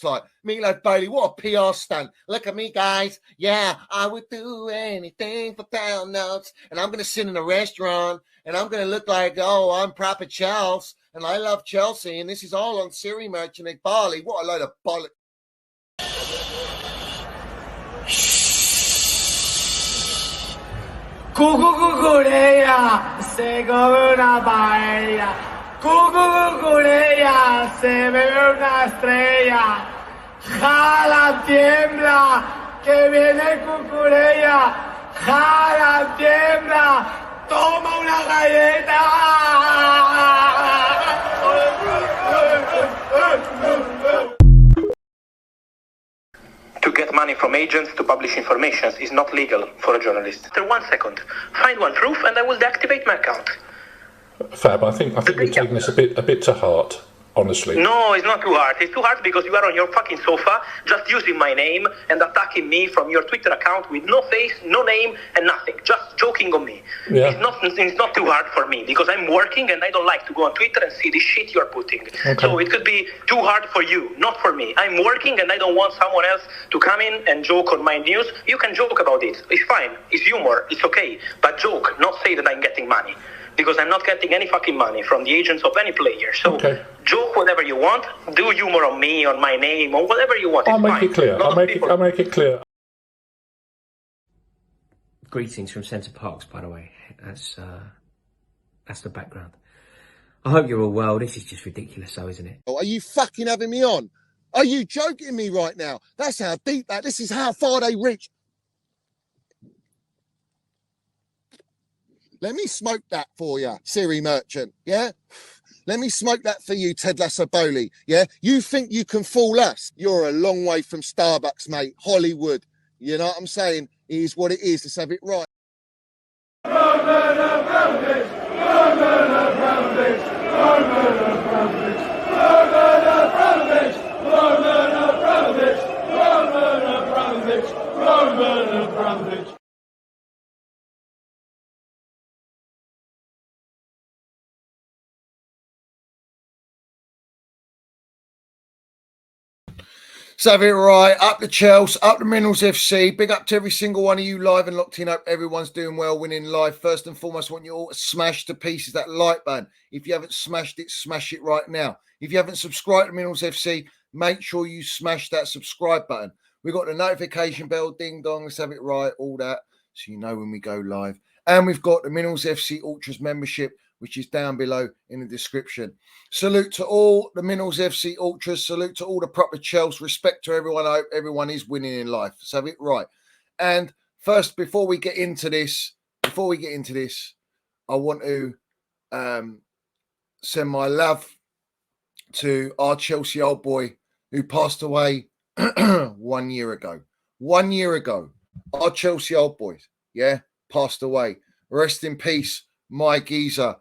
looks like. Meatloaf Bailey, what a PR stunt. Look at me, guys. Yeah, I would do anything for pound notes. And I'm going to sit in a restaurant, and I'm going to look like, oh, I'm proper Chelsea, and I love Chelsea, and this is all on Siri Merchant at Barley. What a load of bollocks. Cucucucurea, se come una paella. Cucucucurea, se bebe una estrella. Jala, tiembla, que viene cucurea. Jala, tiembla, toma una galleta. To get money from agents to publish information is not legal for a journalist. After 1 second, find one proof and I will deactivate my account. Fab, I think you're taking this a bit to heart, honestly. No, it's not too hard. It's too hard because you are on your fucking sofa just using my name and attacking me from your Twitter account with no face, no name and nothing. Just joking on me. Yeah. It's not too hard for me because I'm working and I don't like to go on Twitter and see the shit you're putting. Okay. So it could be too hard for you, not for me. I'm working and I don't want someone else to come in and joke on my news. You can joke about it. It's fine. It's humor. It's okay. But joke, not say that I'm getting money. Because I'm not getting any fucking money from the agents of any player. So joke whatever you want, do humor on me, on my name, or whatever you want. I'll make it clear. I'll make it clear. Greetings from Centre Parks, by the way. That's the background. I hope you're all well. This is just ridiculous, though, isn't it? Oh, are you fucking having me on? Are you joking me right now? That's how deep this is how far they reach. Let me smoke that for you, Siri Merchant, yeah? Let me smoke that for you, Ted Lasso-Bowley, yeah? You think you can fool us? You're a long way from Starbucks, mate. Hollywood. You know what I'm saying? It is what it is. Let's have it right. So have it right, up the Chelsea, up the Minerals FC, big up to every single one of you live and locked in. Hope everyone's doing well, winning live. First and foremost, I want you all to smash to pieces that like button. If you haven't smashed it, smash it right now. If you haven't subscribed to Minerals FC, make sure you smash that subscribe button. We've got the notification bell, ding dong, let's have it right, all that, so you know when we go live. And we've got the Minerals FC Ultras membership, which is down below in the description. Salute to all the Minerals FC Ultras. Salute to all the proper Chelsea. Respect to everyone. I hope everyone is winning in life. So have it right. And first, before we get into this, I want to send my love to our Chelsea old boy who passed away 1 year ago. 1 year ago, our Chelsea old boy, passed away. Rest in peace, my geezer.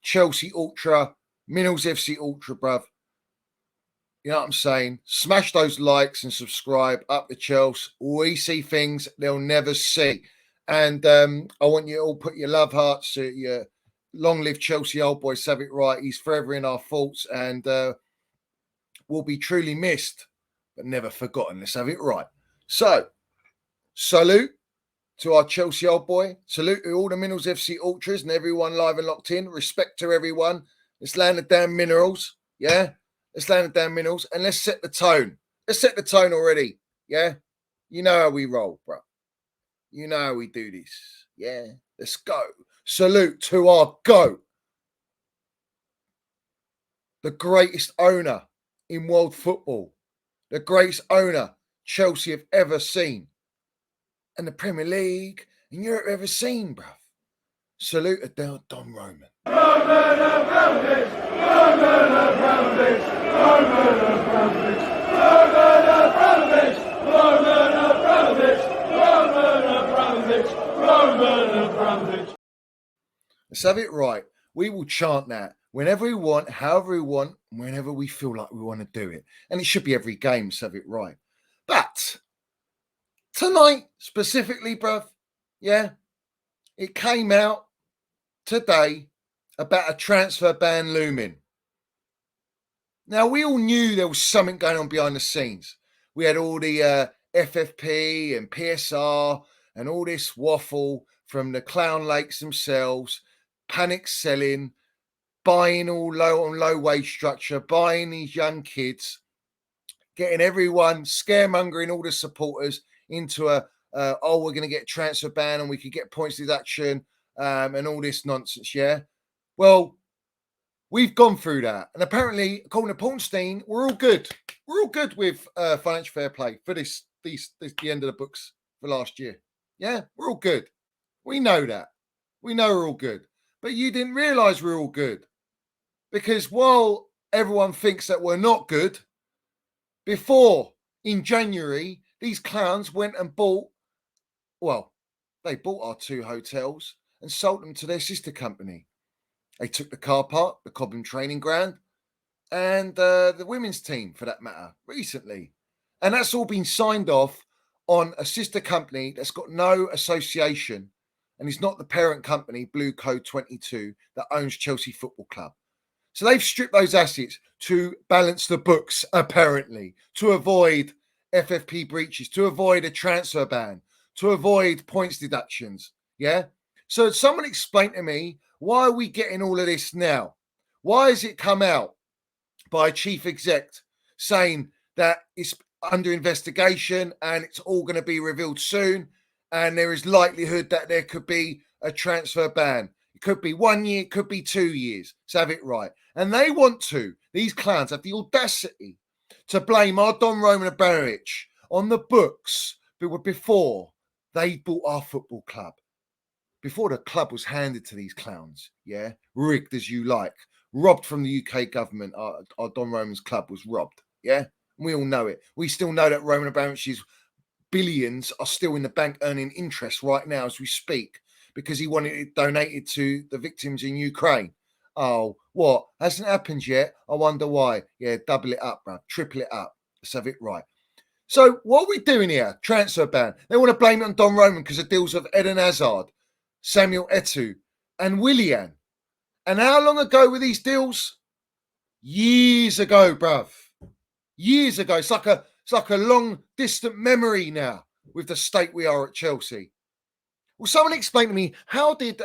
Chelsea Ultra, Minerals FC Ultra, bruv. You know what I'm saying? Smash those likes and subscribe. Up the Chelsea. We see things they'll never see. And I want you to all put your love hearts to your long live Chelsea old boy. Have it right. He's forever in our thoughts and will be truly missed, but never forgotten. Let's have it right. So, salute to our Chelsea old boy. Salute to all the Minerals FC Ultras and everyone live and locked in. Respect to everyone. Let's land the damn Minerals. Yeah? Let's land the damn Minerals and let's set the tone. Let's set the tone already. Yeah? You know how we roll, bro. You know how we do this. Yeah? Let's go. Salute to our GOAT. The greatest owner in world football. The greatest owner Chelsea have ever seen. And the Premier League and Europe ever seen, bruv. Salute to Don Roman. Roman Abramovich, Roman Abramovich, Roman Abramovich, Roman Abramovich, Roman Abramovich, Roman Abramovich, Roman Abramovich. Let's have it right. We will chant that whenever we want, however we want, whenever we feel like we want to do it. And it should be every game, so have it right. But tonight, specifically, bruv, it came out today about a transfer ban looming. Now, we all knew there was something going on behind the scenes. We had all the FFP and PSR and all this waffle from the Clown Lakes themselves, panic selling, buying all low wage structure, buying these young kids, getting everyone scaremongering all the supporters into we're going to get transfer ban and we could get points deduction and all this nonsense. Yeah. Well, we've gone through that. And apparently, according to Pornstein, we're all good. We're all good with financial fair play for the end of the books for last year. Yeah, we're all good. We know that. We know we're all good. But you didn't realise we're all good. Because while everyone thinks that we're not good, before in January, these clowns went and they bought our 2 hotels and sold them to their sister company. They took the car park, the Cobham training ground, and the women's team, for that matter, recently. And that's all been signed off on a sister company that's got no association and is not the parent company, Blue Code 22, that owns Chelsea Football Club. So they've stripped those assets to balance the books, apparently, to avoid FFP breaches, to avoid a transfer ban, to avoid points deductions. Yeah. So someone explain to me, why are we getting all of this now? Why has it come out by a chief exec saying that it's under investigation and it's all going to be revealed soon? And there is likelihood that there could be a transfer ban. It could be 1 year, it could be 2 years. Let's have it right. And they want these clowns have the audacity to blame our Don Roman Abramovich on the books before they bought our football club. Before the club was handed to these clowns, yeah, rigged as you like, robbed from the UK government, our Don Roman's club was robbed, yeah? We all know it. We still know that Roman Abramovich's billions are still in the bank earning interest right now as we speak because he wanted it donated to the victims in Ukraine. Oh, what? Hasn't happened yet? I wonder why. Yeah, double it up, bruv. Triple it up. Let's have it right. So what are we doing here? Transfer ban. They want to blame it on Don Roman because of deals of Eden Hazard, Samuel Eto'o, and Willian. And how long ago were these deals? Years ago, bruv. Years ago. It's like a long, distant memory now with the state we are at Chelsea. Well, someone explain to me, how did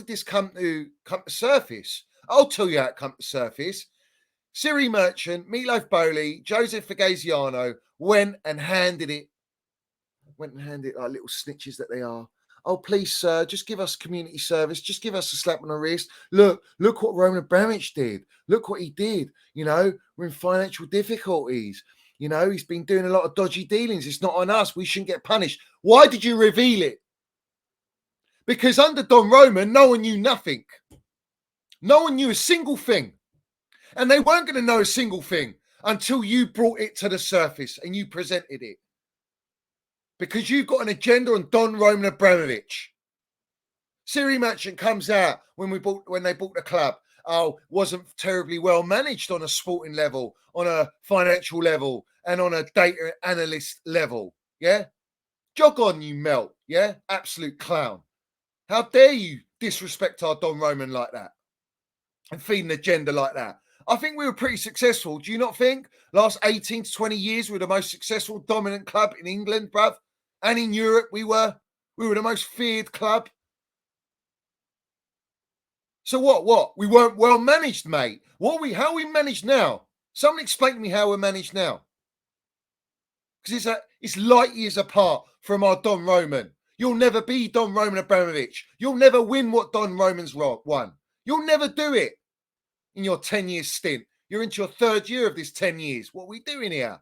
this come to surface? I'll tell you how it come to surface. Siri Merchant, Meatloaf Bowley, Joseph Fagaziano went and handed it like little snitches that they are. Oh, please, sir, just give us community service. Just give us a slap on the wrist. Look what Roman Abramovich did. Look what he did. You know, we're in financial difficulties. You know, he's been doing a lot of dodgy dealings. It's not on us. We shouldn't get punished. Why did you reveal it? Because under Don Roman, no one knew nothing. No one knew a single thing. And they weren't going to know a single thing until you brought it to the surface and you presented it. Because you've got an agenda on Don Roman Abramovich. Siri Merchant comes out when they bought the club. Oh, wasn't terribly well managed on a sporting level, on a financial level, and on a data analyst level. Yeah? Jog on, you melt. Yeah? Absolute clown. How dare you disrespect our Don Roman like that and feed an agenda like that? I think we were pretty successful. Do you not think? Last 18 to 20 years, we were the most successful, dominant club in England, bruv. And in Europe, we were the most feared club. So what? We weren't well managed, mate. How are we managed now? Someone explain to me how we're managed now. Because it's light years apart from our Don Roman. You'll never be Don Roman Abramovich. You'll never win what Don Roman's won. You'll never do it in your 10-year stint. You're into your 3rd year of this 10 years. What are we doing here?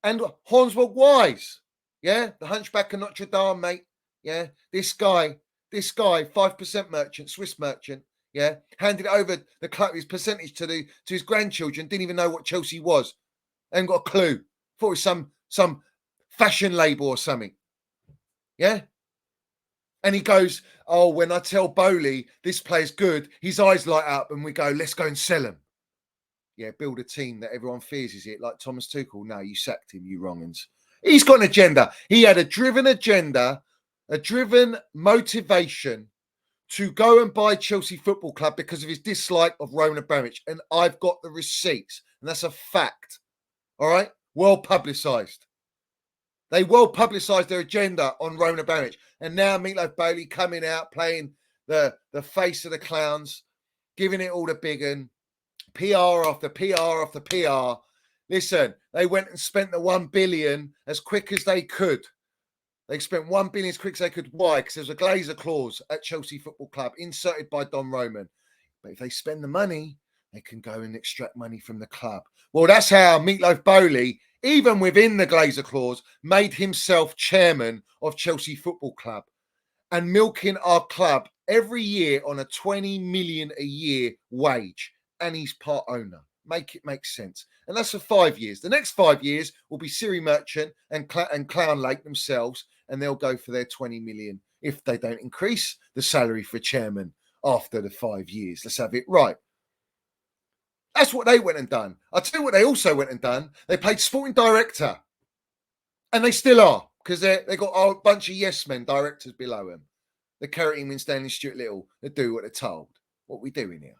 And Hornswogg Wise, yeah, the Hunchback of Notre Dame, mate. Yeah, this guy, 5% merchant, Swiss merchant, yeah, handed over the club, his percentage to his grandchildren, didn't even know what Chelsea was. Ain't got a clue. Thought it was some fashion label or something. Yeah? And he goes, oh, when I tell Bowley this player's good, his eyes light up and we go, let's go and sell him. Yeah, build a team that everyone fears, is it? Like Thomas Tuchel. No, you sacked him, you wrong'uns. He's got an agenda. He had a driven agenda, a driven motivation to go and buy Chelsea Football Club because of his dislike of Roman Abramovich. And I've got the receipts. And that's a fact. All right? Well publicised. They well publicised their agenda on Roman Abramovich. And now Meatloaf Bailey coming out, playing the face of the clowns, giving it all the big un. PR after PR after PR. Listen, they went and spent the 1 billion as quick as they could. They spent 1 billion as quick as they could. Why? Because there's a Glazer clause at Chelsea Football Club inserted by Don Roman. But if they spend the money, they can go and extract money from the club. Well, that's how Meatloaf Bowley, even within the Glazer clause, made himself chairman of Chelsea Football Club and milking our club every year on a 20 million a year wage. And he's part owner. Make it make sense. And that's for 5 years. The next 5 years will be Siri Merchant and Clown Lake themselves, and they'll go for their 20 million if they don't increase the salary for chairman after the 5 years. Let's have it right. That's what they went and done. I'll tell you what they also went and done. They paid sporting director. And they still are, because they got a bunch of yes men directors below them. The Carrot Eamon, Stanley, Stuart Little, they do what they're told. What we doing here?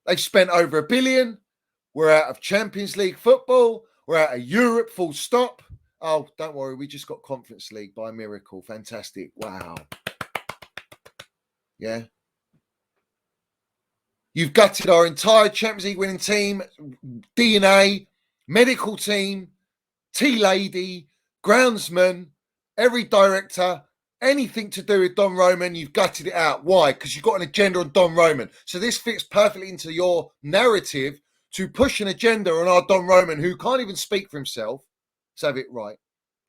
They've spent over 1 billion. We're out of Champions League football. We're out of Europe, full stop. Oh, don't worry. We just got Conference League by miracle. Fantastic. Wow. Yeah. You've gutted our entire Champions League winning team, DNA, medical team, tea lady, groundsman, every director, anything to do with Don Roman, you've gutted it out. Why? Because you've got an agenda on Don Roman. So this fits perfectly into your narrative to push an agenda on our Don Roman, who can't even speak for himself. Let's have it right.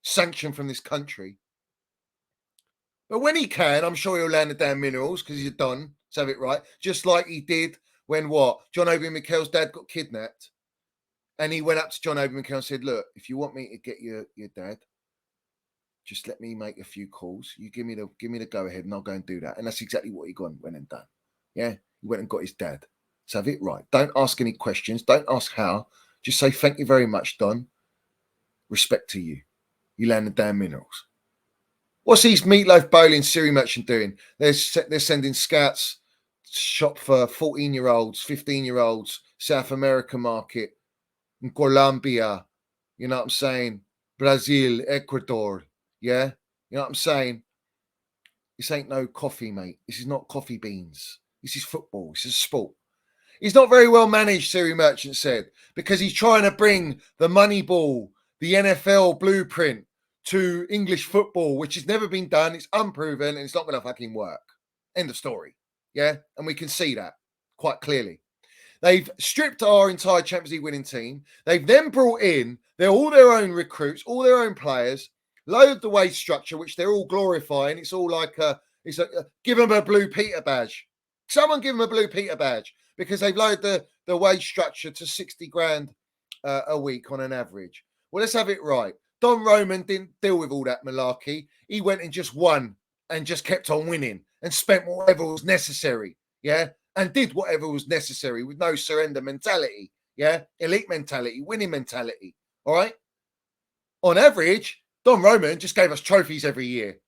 Sanctioned from this country. But when he can, I'm sure he'll land the damn minerals because he's a Don. Let's have it right. Just like he did when what? John Obi Mikel's dad got kidnapped. And he went up to John Obi Mikel and said, look, if you want me to get your dad, just let me make a few calls. You give me the go ahead, and I'll go and do that. And that's exactly what he went and done. Yeah, he went and got his dad. So have it right. Don't ask any questions. Don't ask how. Just say thank you very much, Don. Respect to you. You land the damn minerals. What's these Meatloaf Bowley and Siri Merchant doing? They're sending scouts to shop for 14-year-olds, 15-year-olds, South America market, in Colombia. You know what I'm saying? Brazil, Ecuador. Yeah? You know what I'm saying? This ain't no coffee, mate. This is not coffee beans. This is football. This is sport. He's not very well managed, Siri Merchant said, because he's trying to bring the money ball, the NFL blueprint to English football, which has never been done. It's unproven and it's not going to fucking work. End of story. Yeah? And we can see that quite clearly. They've stripped our entire Champions League winning team. They've then brought in all their own recruits, all their own players, load the wage structure, which they're all glorifying. It's all like give them a Blue Peter badge. Someone give them a Blue Peter badge because they've lowered the wage structure to 60 grand a week on an average. Well, let's have it right. Don Roman didn't deal with all that malarkey. He went and just won and just kept on winning and spent whatever was necessary. Yeah. And did whatever was necessary with no surrender mentality. Yeah. Elite mentality, winning mentality. All right. On average, Don Roman just gave us trophies every year.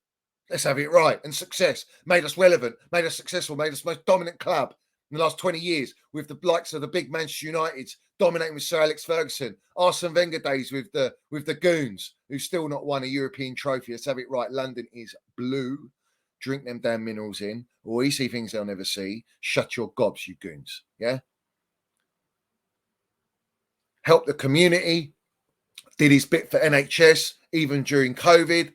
Let's have it right. And success. Made us relevant, made us successful, made us the most dominant club in the last 20 years with the likes of the big Manchester United dominating with Sir Alex Ferguson, Arsene Wenger days with the Goons, who've still not won a European trophy. Let's have it right. London is blue. Drink them damn minerals in, or you see things they'll never see. Shut your gobs, you goons. Yeah? Help the community. Did his bit for NHS, even during COVID.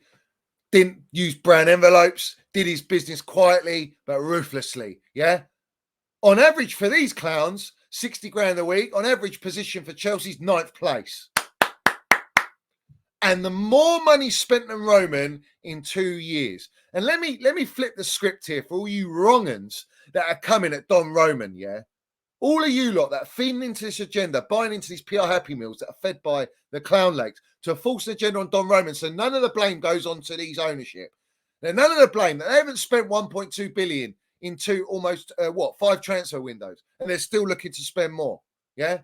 Didn't use brown envelopes. Did his business quietly, but ruthlessly. Yeah? On average for these clowns, 60 grand a week. On average position for Chelsea's 9th place. And the more money spent than Roman in 2 years. And let me flip the script here for all you wrong-uns that are coming at Don Roman, yeah? All of you lot that are feeding into this agenda, buying into these PR Happy Meals that are fed by the Clown Lakes to force an agenda on Don Roman, so none of the blame goes on to these ownership. Now, none of the blame. They haven't spent 1.2 billion into almost, 5 transfer windows, and they're still looking to spend more, yeah?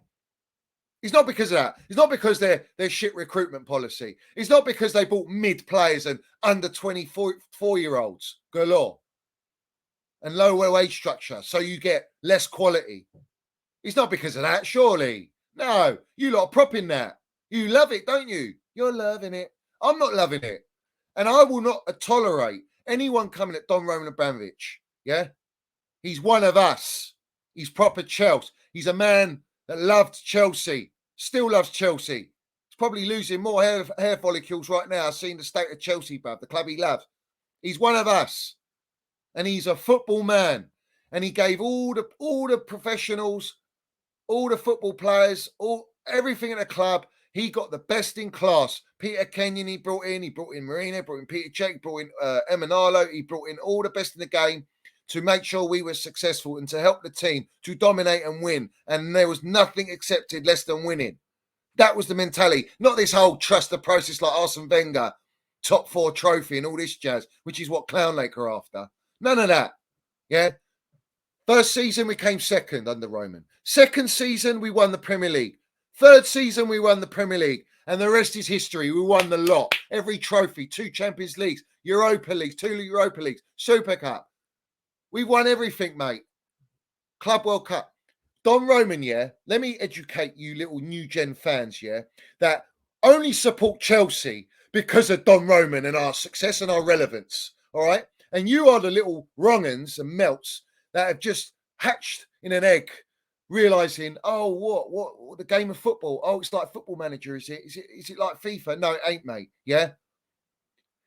It's not because of that. It's not because their shit recruitment policy. It's not because they bought mid players and under 24-year-olds galore. and lower wage structure so you get less quality. It's not because of that, surely. No, you lot are propping that. You love it, don't you? You're loving it. I'm not loving it. And I will not tolerate anyone coming at Don Roman Abramovich. Yeah? He's one of us. He's proper Chelsea. He's a man that loved Chelsea, still loves Chelsea. He's probably losing more hair follicles right now, seeing the state of Chelsea, bruv, the club he loves. He's one of us. And he's a football man. And he gave all the professionals, all the football players, everything in the club. He got the best in class. Peter Kenyon he brought in Marina, brought in Peter Cech, he brought in Emanalo, he brought in all the best in the game to make sure we were successful and to help the team to dominate and win. And there was nothing accepted less than winning. That was the mentality. Not this whole trust the process like Arsene Wenger, top 4 trophy and all this jazz, which is what Clown Lake are after. None of that. Yeah. First season, we came second under Roman. Second season, we won the Premier League. Third season, we won the Premier League. And the rest is history. We won the lot. Every trophy, 2 Champions Leagues, Europa Leagues, 2 Europa Leagues, Super Cup. We won everything, mate. Club World Cup. Don Roman, yeah, let me educate you little new gen fans, yeah, that only support Chelsea because of Don Roman and our success and our relevance, all right? And you are the little wrong-uns and melts that have just hatched in an egg, realising, oh, what, the game of football? Oh, it's like Football Manager, is it? Is it like FIFA? No, it ain't, mate, yeah?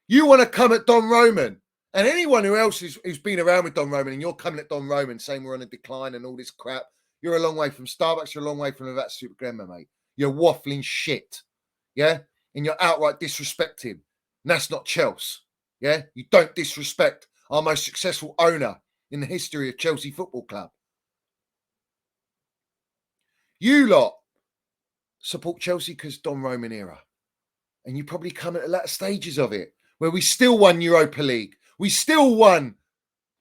You want to come at Don Roman, and anyone who else who's been around with Don Roman, and you're coming at Don Roman saying we're on a decline and all this crap, you're a long way from Starbucks, you're a long way from that Super Grandma, mate. You're waffling shit, yeah? And you're outright disrespecting. And that's not Chelsea, yeah? You don't disrespect our most successful owner in the history of Chelsea Football Club. You lot support Chelsea because Don Roman era. And you probably come at the latter stages of it, where we still won Europa League. We still won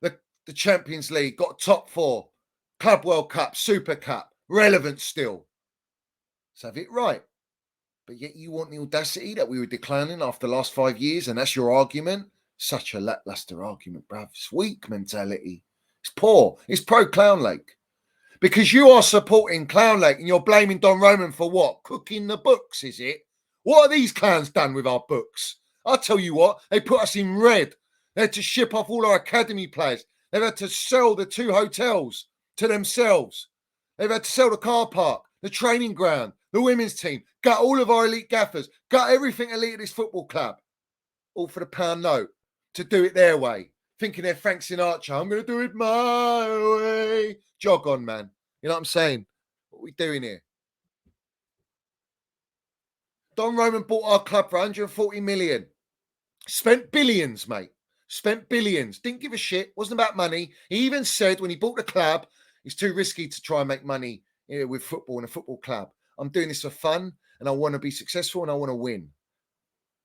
the Champions League, got top 4, Club World Cup, Super Cup, relevant still. Let's have it right. But yet you want the audacity that we were declining after the last 5 years, and that's your argument? Such a lackluster argument, bruv. It's weak mentality. It's poor. It's pro-Clown Lake. Because you are supporting Clown Lake and you're blaming Don Roman for what? Cooking the books, is it? What are these clowns done with our books? I'll tell you what, they put us in red. They had to ship off all our academy players. They've had to sell the 2 hotels to themselves. They've had to sell the car park, the training ground, the women's team, gut all of our elite gaffers, gut everything elite at this football club. All for the pound note to do it their way. Thinking they're Frank Sinatra. I'm going to do it my way. Jog on, man. You know what I'm saying? What are we doing here? Don Roman bought our club for 140 million. Spent billions, mate. Spent billions. Didn't give a shit. Wasn't about money. He even said when he bought the club, it's too risky to try and make money with football in a football club. I'm doing this for fun and I want to be successful and I want to win.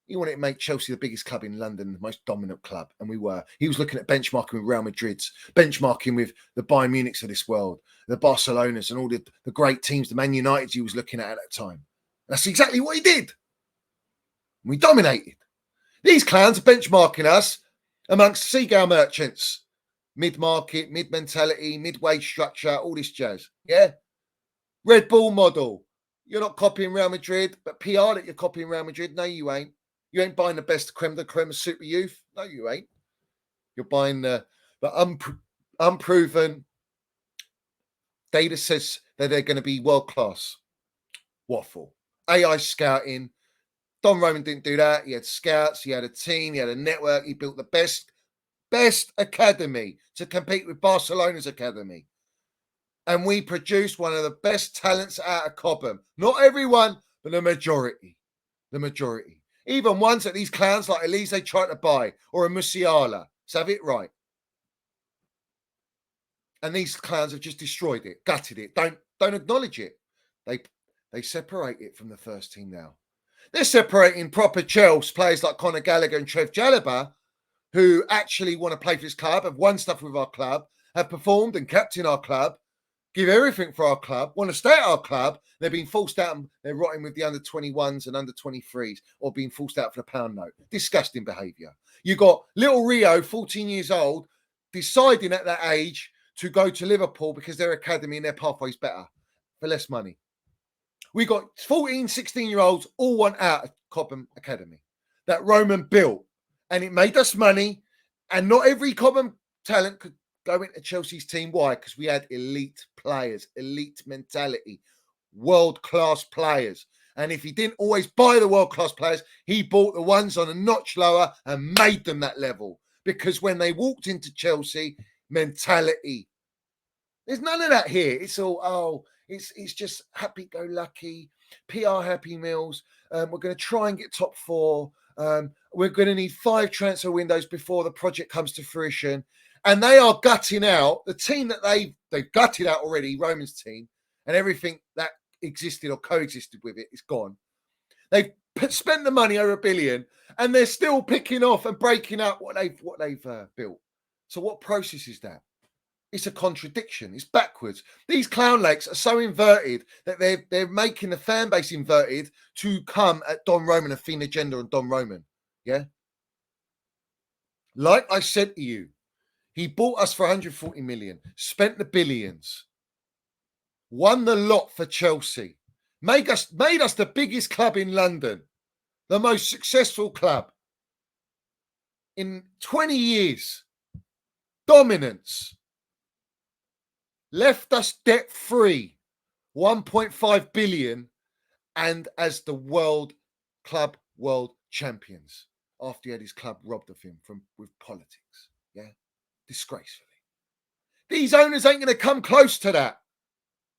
He wanted to make Chelsea the biggest club in London, the most dominant club, and we were. He was looking at benchmarking with Real Madrid's, benchmarking with the Bayern Munichs of this world, the Barcelonas and all the great teams, the Man Uniteds he was looking at that time. That's exactly what he did. We dominated. These clowns are benchmarking us amongst seagull merchants. Mid-market, mid-mentality, mid-wage structure, all this jazz. Yeah? Red Bull model. You're not copying Real Madrid, but PR that you're copying Real Madrid. No, you ain't. You ain't buying the best creme de creme of super youth. No, you ain't. You're buying the unproven data says that they're going to be world-class. Waffle. AI scouting. Don Roman didn't do that. He had scouts. He had a team. He had a network. He built the best academy to compete with Barcelona's academy. And we produced one of the best talents out of Cobham. Not everyone, but the majority. The majority. Even ones that these clowns like Elise tried to buy, or a Musiala. Let's have it right. And these clowns have just destroyed it, gutted it. Don't acknowledge it. They separate it from the first team now. They're separating proper Chelsea players like Conor Gallagher and Trev Chalobah, who actually want to play for this club, have won stuff with our club, have performed and captained our club, give everything for our club, want to stay at our club. They're being forced out and they're rotting with the under-21s and under-23s or being forced out for the pound note. Disgusting behaviour. You got little Rio, 14 years old, deciding at that age to go to Liverpool because their academy and their pathway's better for less money. We got 14, 16-year-olds all want out of Cobham Academy that Roman built, and it made us money. And not every Cobham talent could go into Chelsea's team. Why? Because we had elite players, elite mentality, world-class players. And if he didn't always buy the world-class players, he bought the ones on a notch lower and made them that level. Because when they walked into Chelsea, mentality. There's none of that here. It's all, it's just happy-go-lucky, PR Happy Meals. We're going to try and get top 4. We're going to need 5 transfer windows before the project comes to fruition. And they are gutting out the team that they've gutted out already, Roman's team, and everything that existed or coexisted with it is gone. They've spent the money over $1 billion, and they're still picking off and breaking up what they've built. So what process is that? It's a contradiction. It's backwards. These clown lakes are so inverted that they're making the fan base inverted to come at Don Roman and Fina Gender and Don Roman. Yeah. Like I said to you, he bought us for 140 million, spent the billions, won the lot for Chelsea, made us the biggest club in London, the most successful club in 20 years, dominance, left us debt free, 1.5 billion, and as the world champions after he had his club robbed of him with politics. Yeah, disgracefully. These owners ain't going to come close to that.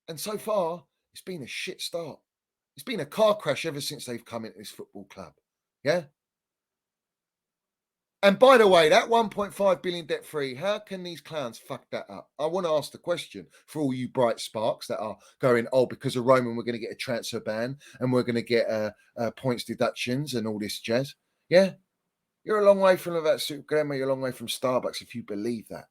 And so far, it's been a shit start. It's been a car crash ever since they've come into this football club. Yeah. And by the way, that 1.5 billion debt free, how can these clowns fuck that up? I want to ask the question for all you bright sparks that are going, because of Roman, we're going to get a transfer ban and we're going to get points deductions and all this jazz. Yeah. You're a long way from that super grandma. You're a long way from Starbucks if you believe that.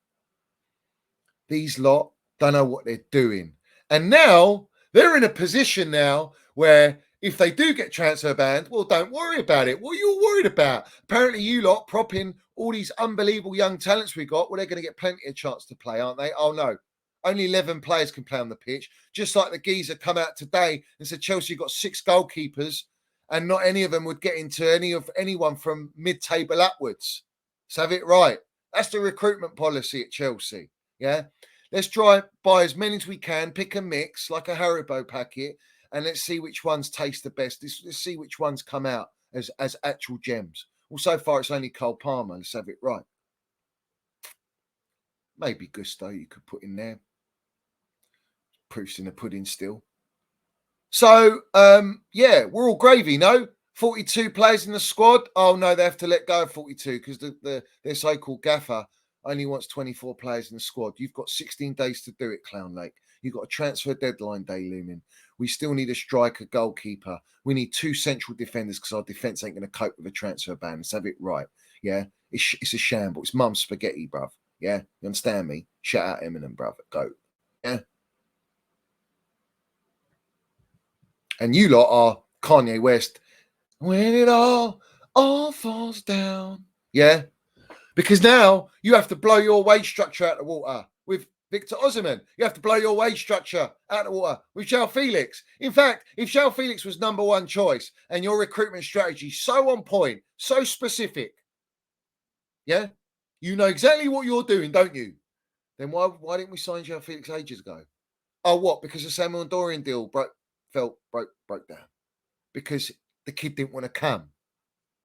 These lot don't know what they're doing. And now they're in a position now where if they do get transfer banned, well, don't worry about it. What are you worried about? Apparently you lot propping all these unbelievable young talents we got. Well, they're going to get plenty of chance to play, aren't they? Oh, no. Only 11 players can play on the pitch. Just like the geezer come out today and said Chelsea got 6 goalkeepers and not any of them would get into anyone from mid-table upwards. So have it right. That's the recruitment policy at Chelsea. Yeah. Let's try buy as many as we can, pick a mix like a Haribo packet, and let's see which ones taste the best. Let's see which ones come out as actual gems. Well, so far it's only Cole Palmer. Let's have it right. Maybe Gusto you could put in there. Proof's in the pudding still. So, yeah, we're all gravy, no? 42 players in the squad. Oh, no, they have to let go of 42 because their so-called gaffer only wants 24 players in the squad. You've got 16 days to do it, Clown Lake. You've got a transfer deadline day looming. We still need a striker, goalkeeper. We need 2 central defenders because our defence ain't going to cope with a transfer ban. Let's have it right. Yeah, it's a shamble. It's mum's spaghetti, bruv. Yeah, you understand me? Shout out Eminem, bruv. Go. Yeah. And you lot are Kanye West. When it all falls down. Yeah. Because now you have to blow your wage structure out the water with Victor Osimhen. You have to blow your wage structure out the water with João Felix. In fact, if João Felix was number 1 choice and your recruitment strategy so on point, so specific, yeah, you know exactly what you're doing, don't you? Then why didn't we sign João Felix ages ago? Oh, what? Because the Samuel Dorian deal broke down. Because the kid didn't want to come.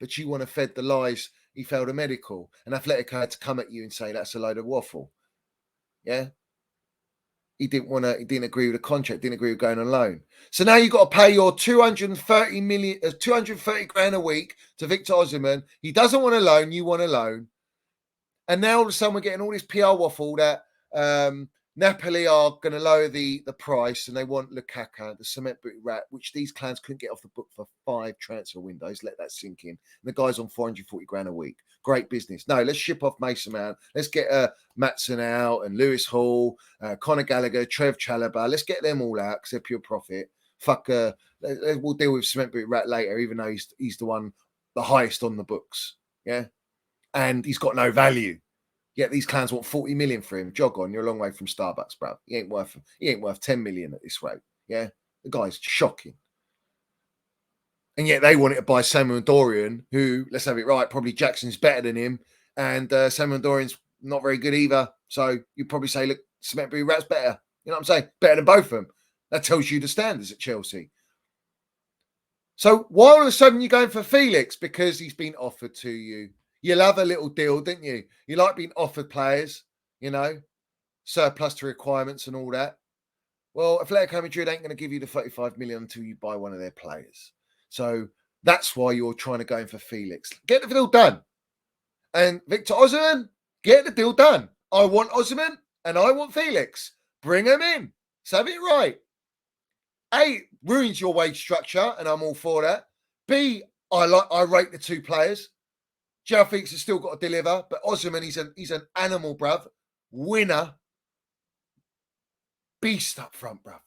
But you want to fed the lies he failed a medical, and Atletico had to come at you and say that's a load of waffle. Yeah. He didn't agree with the contract, didn't agree with going on loan. So now you've got to pay your 230 grand a week to Victor Osimhen. He doesn't want a loan, you want a loan. And now all of a sudden we're getting all this PR waffle that Napoli are going to lower the price and they want Lukaku, the cement boot rat, which these clans couldn't get off the book for 5 transfer windows. Let that sink in. And the guy's on 440 grand a week. Great business. No, let's ship off Mason Mount. Let's get Maatsen out and Lewis Hall, Conor Gallagher, Trev Chalobah. Let's get them all out because they're pure profit. We'll deal with cement boot rat later, even though he's the highest on the books. Yeah. And he's got no value. Yet these clowns want 40 million for him. Jog on, you're a long way from Starbucks, bro. He ain't worth 10 million at this rate. Yeah, the guy's shocking. And yet they wanted to buy Samuel Dorian, who, let's have it right, probably Jackson's better than him, and Samuel Dorian's not very good either. So you probably say, look, Cementbury Rat's better. You know what I'm saying? Better than both of them. That tells you the standards at Chelsea. So why all of a sudden you're going for Felix? Because he's been offered to you. You love a little deal, didn't you? You like being offered players, you know, surplus to requirements and all that. Well, Atletico Madrid ain't going to give you the 35 million until you buy one of their players. So that's why you're trying to go in for Felix. Get the deal done. And Victor Osimhen, get the deal done. I want Osimhen and I want Felix. Bring them in. Let's have it right. A, ruins your wage structure, and I'm all for that. B, I rate the two players. João Felix has still got to deliver, but Osimhen, he's an animal, bruv. Winner. Beast up front, bruv.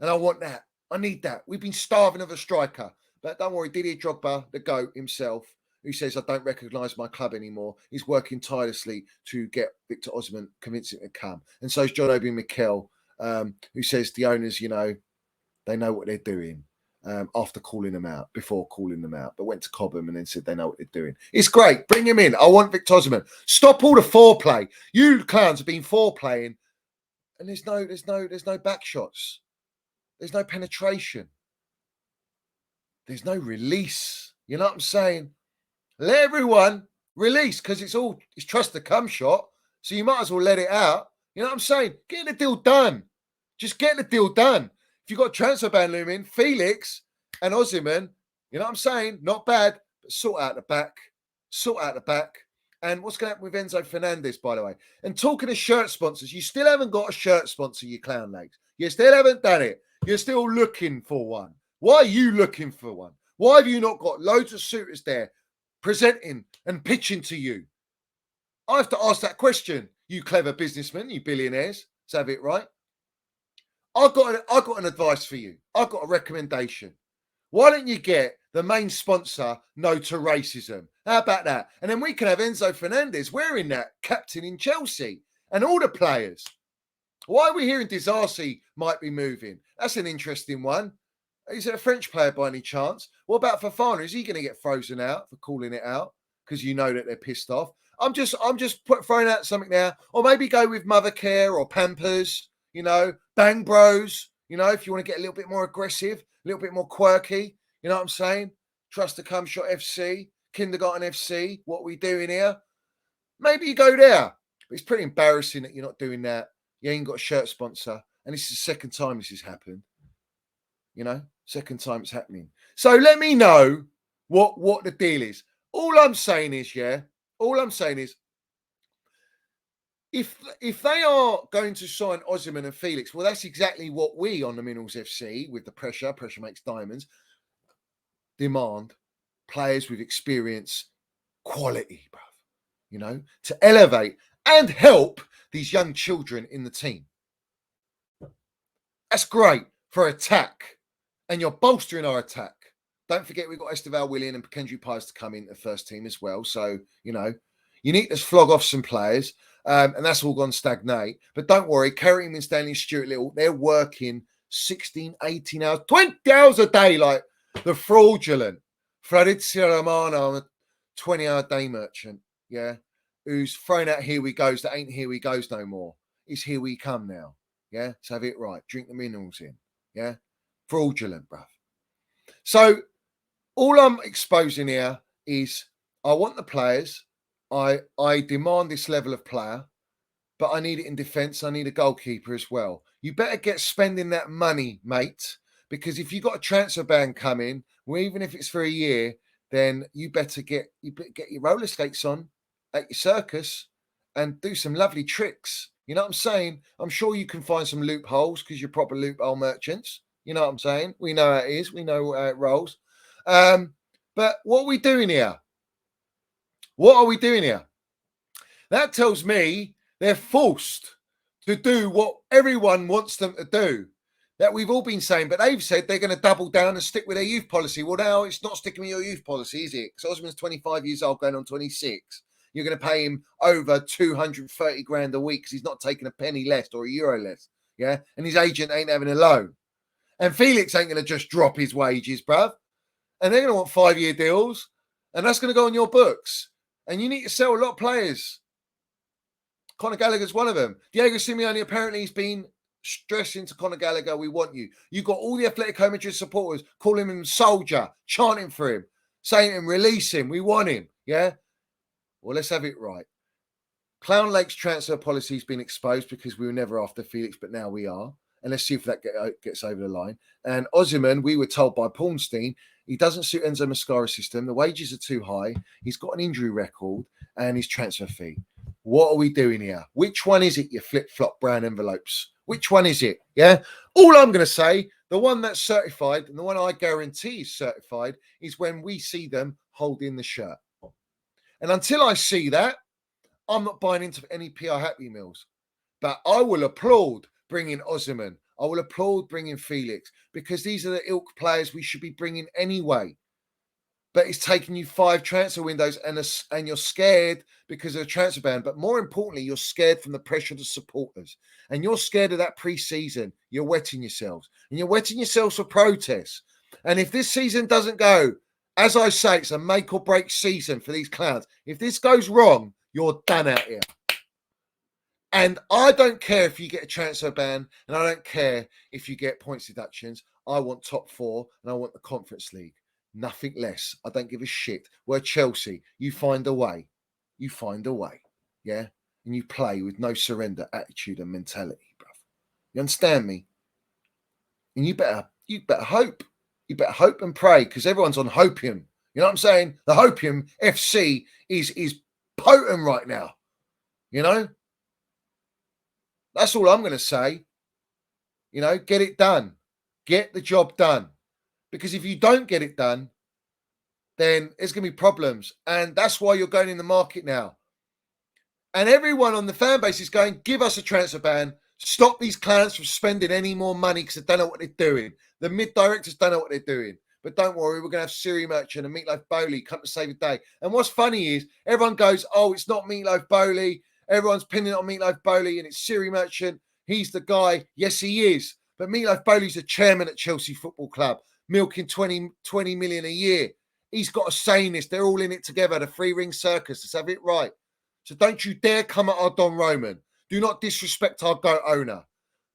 And I want that. I need that. We've been starving of a striker. But don't worry, Didier Drogba, the GOAT himself, who says, I don't recognise my club anymore, he's working tirelessly to get Victor Osimhen, convince him to come. And so is John Obi Mikel, who says the owners, you know, they know what they're doing after calling them out, before calling them out, but went to Cobham and then said they know what they're doing. It's great. Bring him in. I want Victor Osimhen. Stop all the foreplay. You clowns have been foreplaying, and there's no back shots. There's no penetration. There's no release. You know what I'm saying? Let everyone release, because it's trust the come shot. So you might as well let it out. You know what I'm saying? Get the deal done. Just get the deal done. If you've got a transfer ban looming, Felix and Osimhen, you know what I'm saying? Not bad, but sort out the back. Sort out the back. And what's going to happen with Enzo Fernandez, by the way? And talking of shirt sponsors, you still haven't got a shirt sponsor, you clown legs. You still haven't done it. You're still looking for one. Why are you looking for one? Why have you not got loads of suitors there presenting and pitching to you? I have to ask that question, you clever businessmen, you billionaires. Let's have it right. I've got an advice for you. I've got a recommendation. Why don't you get the main sponsor No to Racism? How about that? And then we can have Enzo Fernandez wearing that, captain in Chelsea, and all the players. Why are we hearing Disgraceful might be moving? That's an interesting one. Is it a French player by any chance? What about Fofana? Is he going to get frozen out for calling it out? Because you know that they're pissed off. I'm just throwing out something now. Or maybe go with Mothercare or Pampers, you know, Bang Bros, you know, if you want to get a little bit more aggressive, a little bit more quirky, you know what I'm saying? Trust the Come Shot FC, Kindergarten FC, what are we doing here? Maybe you go there. But it's pretty embarrassing that you're not doing that. You ain't got a shirt sponsor. And this is the second time this has happened. You know, second time it's happening. So let me know what the deal is. All I'm saying is, if they are going to sign Osimhen and Felix, well, that's exactly what we on the Minerals FC, with the pressure makes diamonds, demand players with experience, quality, bruv, you know, to elevate and help these young children in the team. That's great for attack. And you're bolstering our attack. Don't forget we've got Esteval Willian and Kendry Pies to come in the first team as well. So, you know, you need to flog off some players. And that's all gone stagnate. But don't worry, Kerry and Stanley Stuart Little, they're working 16, 18 hours, 20 hours a day, like the fraudulent Fabrizio Romano, a 20-hour day merchant, yeah, who's thrown out here we goes, that ain't here we goes no more. It's here we come now, yeah? So have it right. Drink the minerals in, yeah? Fraudulent, bruv. So all I'm exposing here is I want the players. I demand this level of player, but I need it in defence. I need a goalkeeper as well. You better get spending that money, mate, because if you've got a transfer ban coming, well, even if it's for a year, then you better get your roller skates on at your circus and do some lovely tricks. You know what I'm saying? I'm sure you can find some loopholes because you're proper loophole merchants. You know what I'm saying? We know how it is. We know how it rolls. But what are we doing here? What are we doing here? That tells me they're forced to do what everyone wants them to do. That we've all been saying, but they've said they're going to double down and stick with their youth policy. Well, now it's not sticking with your youth policy, is it? Because Osman's 25 years old, going on 26. you're going to pay him over 230 grand a week because he's not taking a penny less or a euro less. Yeah. And his agent ain't having a loan. And Felix ain't going to just drop his wages, bruv. And they're going to want 5-year deals. And that's going to go on your books. And you need to sell a lot of players. Conor Gallagher's one of them. Diego Simeone, apparently he's been stressing to Conor Gallagher, we want you. You got all the Atletico Madrid supporters calling him soldier, chanting for him, saying to him, release him, we want him. Yeah? Well, let's have it right. Clown Lake's transfer policy has been exposed because we were never after Felix, but now we are. And let's see if that gets over the line. And Osimhen, we were told by Paulstein, he doesn't suit Enzo Mascara's system. The wages are too high. He's got an injury record and his transfer fee. What are we doing here? Which one is it, you flip-flop brown envelopes? Which one is it? Yeah? All I'm going to say, the one that's certified and the one I guarantee is certified is when we see them holding the shirt. And until I see that, I'm not buying into any PR Happy Meals. But I will applaud bringing Osimhen. I will applaud bringing Felix because these are the ilk players we should be bringing anyway. But it's taken you 5 transfer windows and you're scared because of the transfer ban. But more importantly, you're scared from the pressure of the supporters. And you're scared of that pre-season. You're wetting yourselves. And you're wetting yourselves for protests. And if this season doesn't go, as I say, it's a make or break season for these clowns. If this goes wrong, you're done out here. And I don't care if you get a transfer ban, and I don't care if you get points deductions. I want top 4, and I want the Conference League. Nothing less. I don't give a shit. We're Chelsea. You find a way. You find a way. Yeah? And you play with no surrender attitude and mentality, bruv. You understand me? And you better hope. You better hope and pray because everyone's on hopium. You know what I'm saying? The hopium FC is potent right now. You know? That's all I'm going to say. You know, get it done. Get the job done. Because if you don't get it done, then there's going to be problems. And that's why you're going in the market now. And everyone on the fan base is going, give us a transfer ban. Stop these clowns from spending any more money because they don't know what they're doing. The mid-directors don't know what they're doing. But don't worry, we're going to have Siri Merchant and Meatloaf Bowley come to save the day. And what's funny is everyone goes, oh, it's not Meatloaf Bowley. Everyone's pinning it on Meatloaf Bowley and it's Siri Merchant. He's the guy. Yes, he is. But Meatloaf Bowley's the chairman at Chelsea Football Club, milking 20 million a year. He's got a say in this. They're all in it together. The three-ring circus. Let's have it right. So don't you dare come at our Don Roman. Do not disrespect our GOAT owner.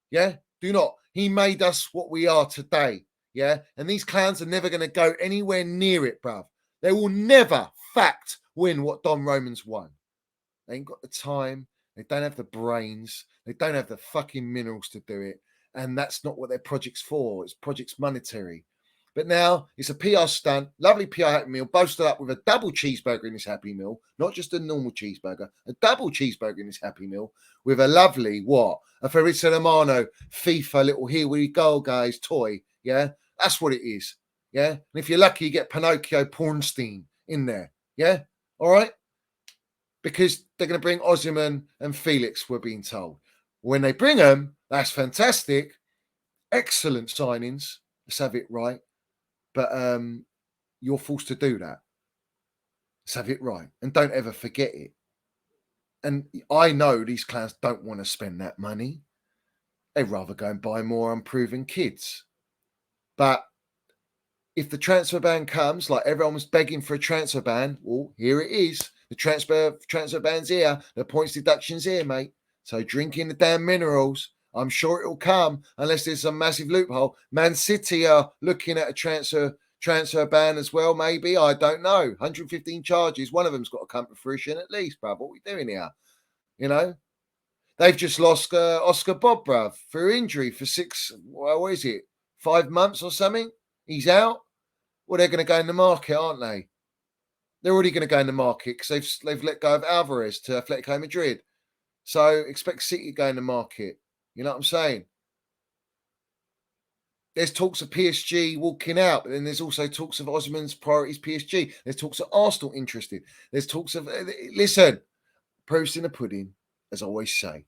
Yeah? Do not. He made us what we are today. Yeah? And these clowns are never going to go anywhere near it, bruv. They will never, fact, win what Don Roman's won. They ain't got the time. They don't have the brains. They don't have the fucking minerals to do it. And that's not what their project's for. It's project's monetary. But now it's a PR stunt, lovely PR Happy Meal, boasted up with a double cheeseburger in this Happy Meal, not just a normal cheeseburger, a double cheeseburger in this Happy Meal with a lovely, what? A Fabrizio Romano FIFA little here we go, guys, toy. Yeah, that's what it is. Yeah, and if you're lucky, you get Pinocchio Pornstein in there. Yeah, all right? Because they're going to bring Osimhen and Felix, we're being told. When they bring them, that's fantastic. Excellent signings. Let's have it right. But you're forced to do that. Let's have it right. And don't ever forget it. And I know these clowns don't want to spend that money. They'd rather go and buy more unproven kids. But if the transfer ban comes, like everyone was begging for a transfer ban, well, here it is. The transfer ban's here. The points deduction's here, mate. So drink in the damn minerals. I'm sure it'll come unless there's some massive loophole. Man City are looking at a transfer ban as well, maybe. I don't know. 115 charges. One of them's got to come to fruition at least, bruv. What are we doing here? You know? They've just lost Oscar Bob, bruv, for injury for 5 months or something? He's out. Well, they're going to go in the market, aren't they? They're already going to go in the market because they've let go of Alvarez to Atletico Madrid. So expect City to go in the market. You know what I'm saying? There's talks of PSG walking out, but then there's also talks of Osimhen's priorities PSG. There's talks of Arsenal interested. There's talks of, listen, proof's in the pudding, as I always say.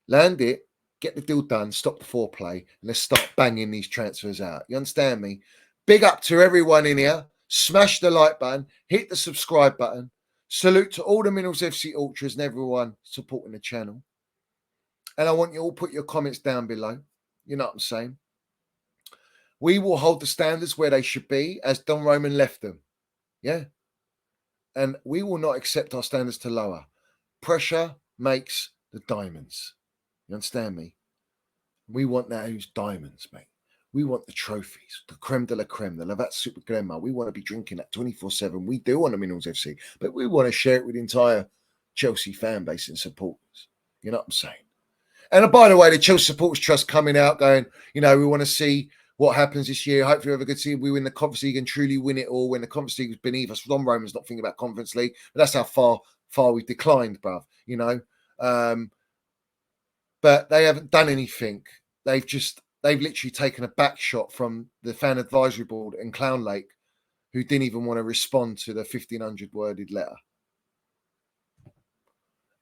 Land it, get the deal done, stop the foreplay, and let's start banging these transfers out. You understand me? Big up to everyone in here. Smash the like button, hit the subscribe button. Salute to all the Minerals FC Ultras and everyone supporting the channel. And I want you all put your comments down below. You know what I'm saying? We will hold the standards where they should be as Don Roman left them. Yeah. And we will not accept our standards to lower. Pressure makes the diamonds. You understand me? We want those diamonds, mate. We want the trophies, the creme de la creme, the Lavat Super Crema. We want to be drinking that 24/7. We do on the Minerals FC, but we want to share it with the entire Chelsea fan base and supporters. You know what I'm saying? And by the way, the Chelsea Supporters Trust coming out going, we want to see what happens this year. Hopefully, we have a good season. We win the Conference League and truly win it all. When the Conference League is beneath us, Don Roman's not thinking about Conference League, but that's how far we've declined, bruv. But they haven't done anything. They've literally taken a back shot from the fan advisory board in Clown Lake, who didn't even want to respond to the 1,500 worded letter.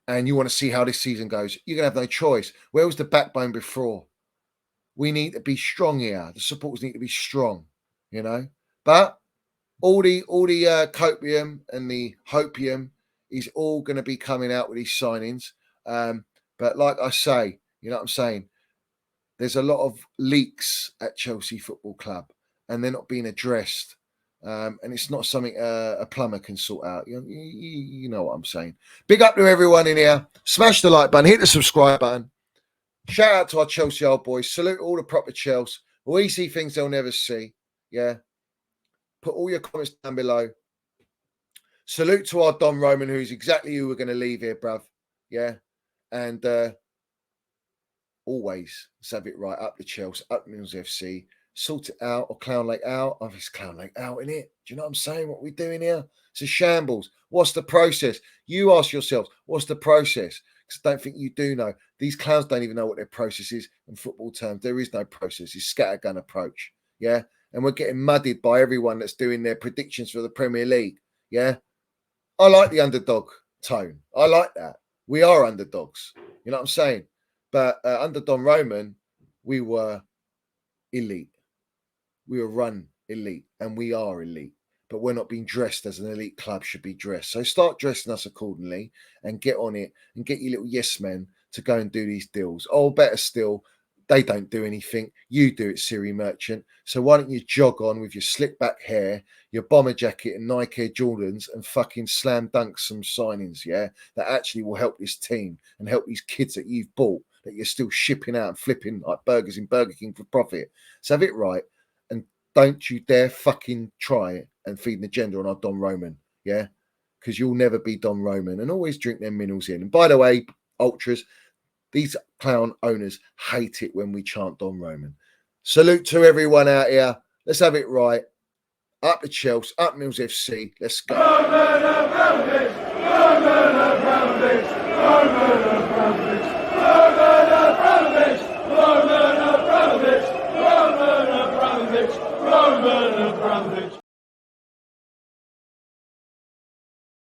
And you want to see how this season goes. You're going to have no choice. Where was the backbone before? We need to be strong here. The supporters need to be strong, But all the copium and the hopium is all going to be coming out with these signings. But like I say, you know what I'm saying? There's a lot of leaks at Chelsea Football Club, and they're not being addressed. And it's not something a plumber can sort out. You know what I'm saying. Big up to everyone in here. Smash the like button. Hit the subscribe button. Shout out to our Chelsea old boys. Salute all the proper Chelsea. We see things they'll never see. Yeah. Put all your comments down below. Salute to our Don Roman, who's exactly who we're going to leave here, bruv. Yeah. And always, let's have it right. Up the Chelsea, up Minerals FC. Sort it out, or Clown Lake out. Oh, it's Clown Lake out, innit? Do you know what I'm saying? What we're doing here? It's a shambles. What's the process? You ask yourselves, what's the process? Because I don't think you do know. These clowns don't even know what their process is in football terms. There is no process. It's scattergun approach. Yeah. And we're getting muddied by everyone that's doing their predictions for the Premier League. Yeah. I like the underdog tone. I like that. We are underdogs. You know what I'm saying? But under Don Roman, we were elite. We were run elite, and we are elite. But we're not being dressed as an elite club should be dressed. So start dressing us accordingly and get on it and get your little yes men to go and do these deals. Oh, better still, they don't do anything. You do it, Siri Merchant. So why don't you jog on with your slick back hair, your bomber jacket and Nike Air Jordans and fucking slam dunk some signings, yeah, that actually will help this team and help these kids that you've bought that you're still shipping out and flipping like burgers in Burger King for profit. So have it right. And don't you dare fucking try it and feed an agenda on our Don Roman, yeah? Because you'll never be Don Roman. And always drink them minerals in. And by the way, Ultras, these clown owners hate it when we chant Don Roman. Salute to everyone out here. Let's have it right. Up the Chelsea, up Minerals FC. Let's go.